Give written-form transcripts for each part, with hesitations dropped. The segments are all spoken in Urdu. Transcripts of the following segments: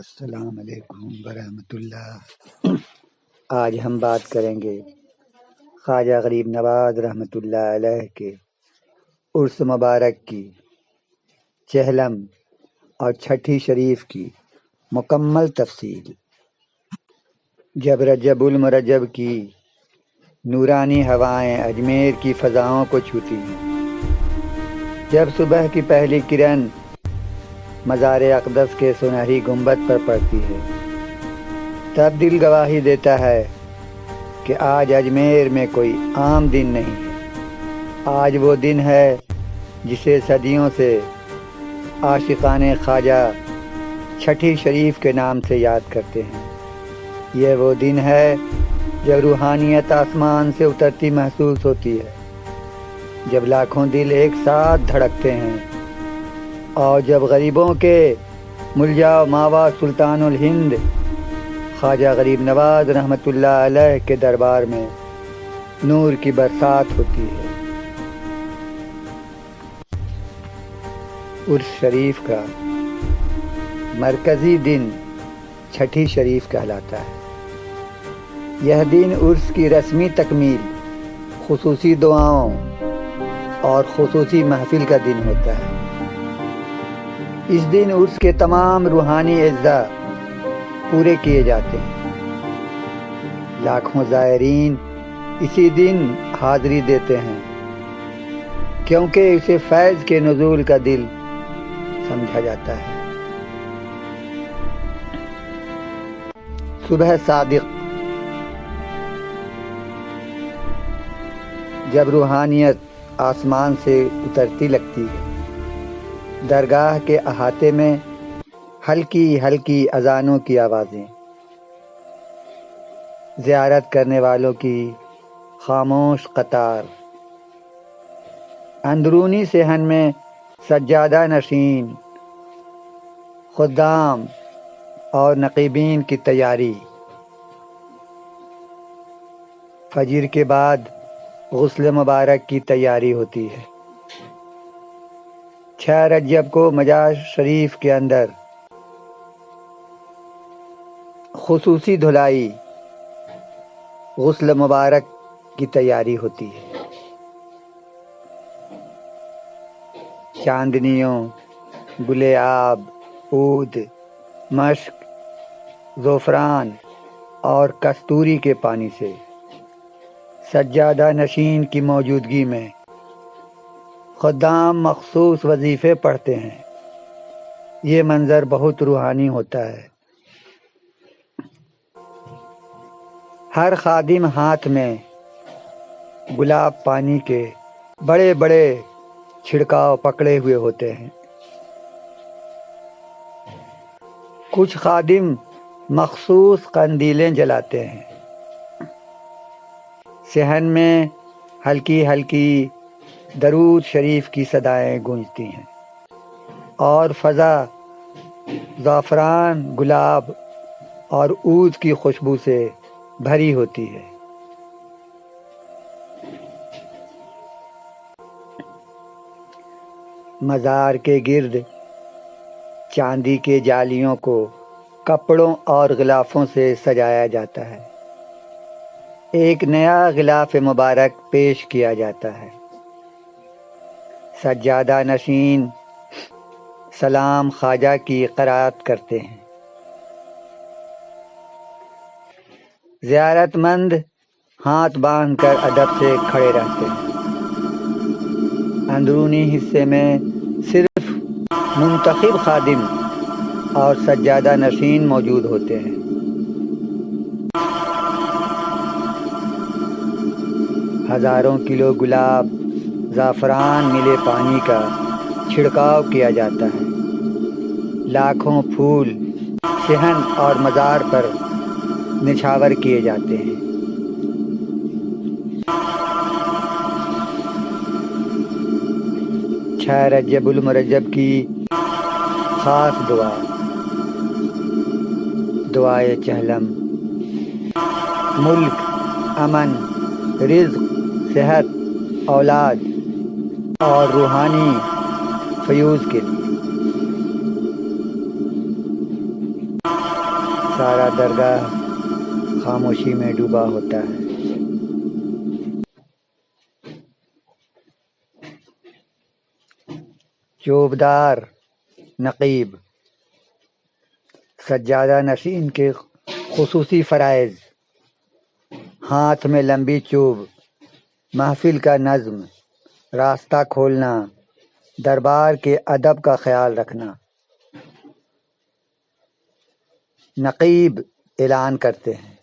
السلام علیکم ورحمۃ اللہ۔ آج ہم بات کریں گے خواجہ غریب نواز رحمۃ اللہ علیہ کے عرس مبارک کی چہلم اور چھٹی شریف کی مکمل تفصیل۔ جب رجب المرجب کی نورانی ہوائیں اجمیر کی فضاؤں کو چھوتی ہیں، جب صبح کی پہلی کرن مزار اقدس کے سنہری گنبد پر پڑتی ہے، تب دل گواہی دیتا ہے کہ آج اجمیر میں کوئی عام دن نہیں ہے۔ آج وہ دن ہے جسے صدیوں سے عاشقان خواجہ چھٹی شریف کے نام سے یاد کرتے ہیں۔ یہ وہ دن ہے جب روحانیت آسمان سے اترتی محسوس ہوتی ہے، جب لاکھوں دل ایک ساتھ دھڑکتے ہیں، اور جب غریبوں کے ملجا و ماوا سلطان الہند خواجہ غریب نواز رحمۃ اللہ علیہ کے دربار میں نور کی برسات ہوتی ہے۔ عرس شریف کا مرکزی دن چھٹی شریف کہلاتا ہے۔ یہ دن عرس کی رسمی تکمیل، خصوصی دعاؤں اور خصوصی محفل کا دن ہوتا ہے۔ اس دن عرس کے تمام روحانی اجزاء پورے کیے جاتے ہیں۔ لاکھوں زائرین اسی دن حاضری دیتے ہیں، کیونکہ اسے فیض کے نزول کا دل سمجھا جاتا ہے۔ صبح صادق، جب روحانیت آسمان سے اترتی لگتی ہے، درگاہ کے احاطے میں ہلکی ہلکی اذانوں کی آوازیں، زیارت کرنے والوں کی خاموش قطار، اندرونی صحن میں سجادہ نشین خدام اور نقیبین کی تیاری، فجر کے بعد غسل مبارک کی تیاری ہوتی ہے۔ 6 رجب کو مزار شریف کے اندر خصوصی دھلائی غسل مبارک کی تیاری ہوتی ہے۔ چاندنیوں، گل آب، عود، مشک، زعفران اور کستوری کے پانی سے سجادہ نشین کی موجودگی میں خدام مخصوص وظیفے پڑھتے ہیں۔ یہ منظر بہت روحانی ہوتا ہے۔ ہر خادم ہاتھ میں گلاب پانی کے بڑے بڑے چھڑکاؤ پکڑے ہوئے ہوتے ہیں۔ کچھ خادم مخصوص قندیلیں جلاتے ہیں۔ صحن میں ہلکی ہلکی درود شریف کی صدائیں گونجتی ہیں، اور فضا زعفران، گلاب اور عود کی خوشبو سے بھری ہوتی ہے۔ مزار کے گرد چاندی کے جالیوں کو کپڑوں اور غلافوں سے سجایا جاتا ہے۔ ایک نیا غلاف مبارک پیش کیا جاتا ہے۔ سجادہ نشین سلام خواجہ کی قرات کرتے ہیں۔ زیارت مند ہاتھ باندھ کر ادب سے کھڑے رہتے ہیں۔ اندرونی حصے میں صرف منتخب خادم اور سجادہ نشین موجود ہوتے ہیں۔ ہزاروں کلو گلاب، زعفران ملے پانی کا چھڑکاؤ کیا جاتا ہے۔ لاکھوں پھول صحن اور مزار پر نچھاور کیے جاتے ہیں۔ رجب المرجب کی خاص دعا، دعائے چہلم، ملک، امن، رزق، صحت، اولاد اور روحانی فیوز کے لیے۔ سارا درگاہ خاموشی میں ڈوبا ہوتا ہے۔ چوبدار نقیب سجادہ نشین کے خصوصی فرائض: ہاتھ میں لمبی چوب، محفل کا نظم، راستہ کھولنا، دربار کے ادب کا خیال رکھنا۔ نقیب اعلان کرتے ہیں،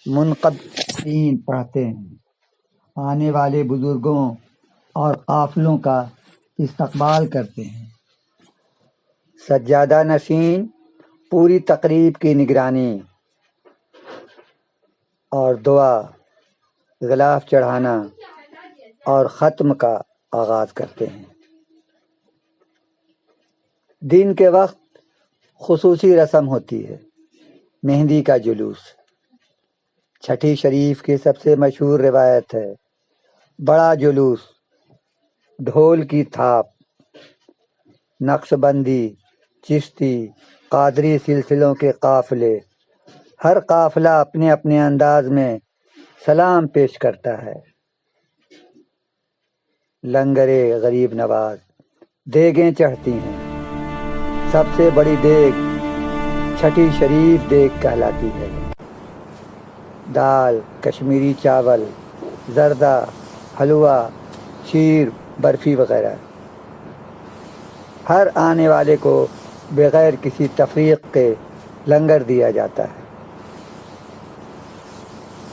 منقبین پڑھتے ہیں، آنے والے بزرگوں اور قافلوں کا استقبال کرتے ہیں۔ سجادہ نشین پوری تقریب کی نگرانی اور دعا، غلاف چڑھانا اور ختم کا آغاز کرتے ہیں۔ دن کے وقت خصوصی رسم ہوتی ہے، مہندی کا جلوس۔ چھٹی شریف کی سب سے مشہور روایت ہے بڑا جلوس، ڈھول کی تھاپ، نقش بندی، چشتی، قادری سلسلوں کے قافلے، ہر قافلہ اپنے اپنے انداز میں سلام پیش کرتا ہے۔ لنگر غریب نواز، دیگیں چڑھتی ہیں۔ سب سے بڑی دیگ چھٹی شریف دیگ کہلاتی ہے۔ دال، کشمیری چاول، زردہ، حلوہ، شیر، برفی وغیرہ۔ ہر آنے والے کو بغیر کسی تفریق کے لنگر دیا جاتا ہے۔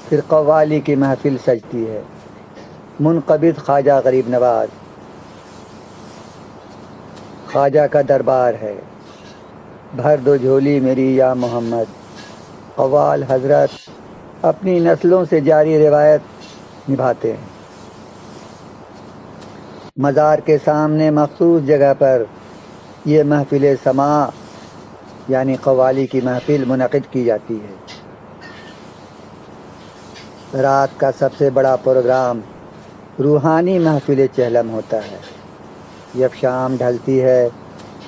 پھر قوالی کی محفل سجتی ہے۔ منقبض خواجہ غریب نواز، خواجہ کا دربار ہے، بھر دو جھولی میری یا محمد۔ قوال حضرت اپنی نسلوں سے جاری روایت نبھاتے ہیں۔ مزار کے سامنے مخصوص جگہ پر یہ محفل سماع یعنی قوالی کی محفل منعقد کی جاتی ہے۔ رات کا سب سے بڑا پروگرام روحانی محفل چہلم ہوتا ہے۔ جب شام ڈھلتی ہے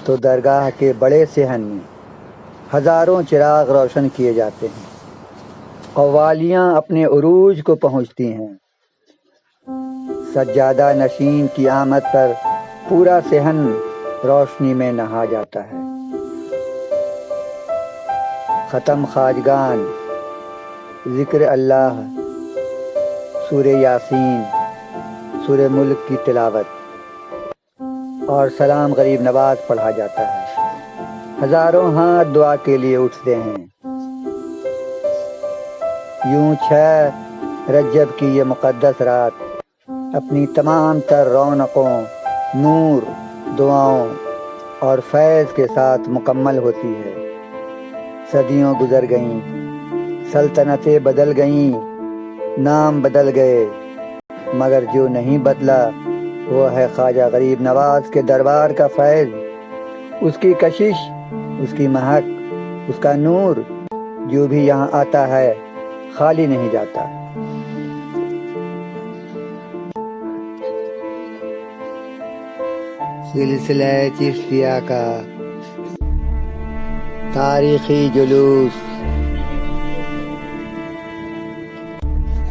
تو درگاہ کے بڑے صحن میں ہزاروں چراغ روشن کیے جاتے ہیں۔ قوالیاں اپنے عروج کو پہنچتی ہیں۔ سجادہ نشین کی آمد پر پورا صحن روشنی میں نہا جاتا ہے۔ ختم خواجگان، ذکر اللہ، سورہ یاسین، سورہ ملک کی تلاوت اور سلام غریب نواز پڑھا جاتا ہے۔ ہزاروں ہاتھ دعا کے لیے اٹھتے ہیں۔ یوں 6 رجب کی یہ مقدس رات اپنی تمام تر رونقوں، نور، دعاؤں اور فیض کے ساتھ مکمل ہوتی ہے۔ صدیوں گزر گئیں، سلطنتیں بدل گئیں، نام بدل گئے، مگر جو نہیں بدلا وہ ہے خواجہ غریب نواز کے دربار کا فیض، اس کی کشش، اس کی مہک، اس کا نور جو بھی یہاں آتا ہے خالی نہیں جاتا۔ سلسلہ چشتیہ کا تاریخی جلوس،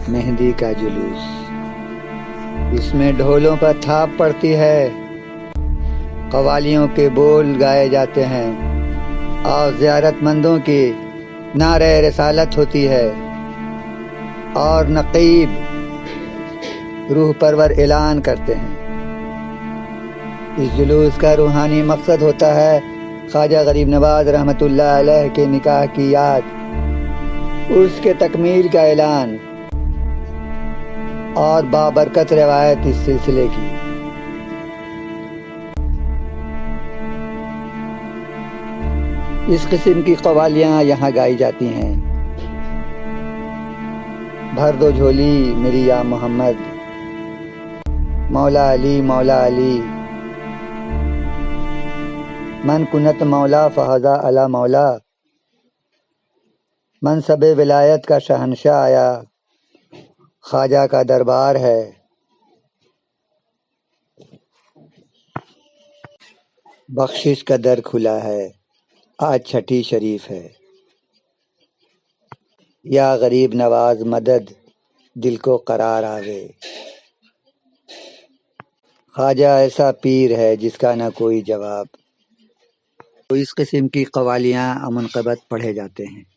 مہندی کا جلوس۔ اس میں ڈھولوں پر تھاپ پڑتی ہے، قوالیوں کے بول گائے جاتے ہیں اور زیارت مندوں کی نعرہ رسالت ہوتی ہے اور نقیب روح پرور اعلان کرتے ہیں۔ اس جلوس کا روحانی مقصد ہوتا ہے خواجہ غریب نواز رحمۃ اللہ علیہ کے نکاح کی یاد، عرس کے تکمیل کا اعلان اور بابرکت روایت اس سلسلے کی۔ اس قسم کی قوالیاں یہاں گائی جاتی ہیں۔ بھر دو جھولی میری یا محمد، مولا علی مولا علی، من کنت مولا فہذا علی مولا، منصب ولایت کا شہنشاہ آیا، خواجہ کا دربار ہے۔ بخشش کا در کھلا ہے، آج چھٹی شریف ہے۔ یا غریب نواز مدد دل کو قرار آوے، خواجہ ایسا پیر ہے جس کا نہ کوئی جواب۔ تو اس قسم کی قوالیاں منقبت پڑھے جاتے ہیں۔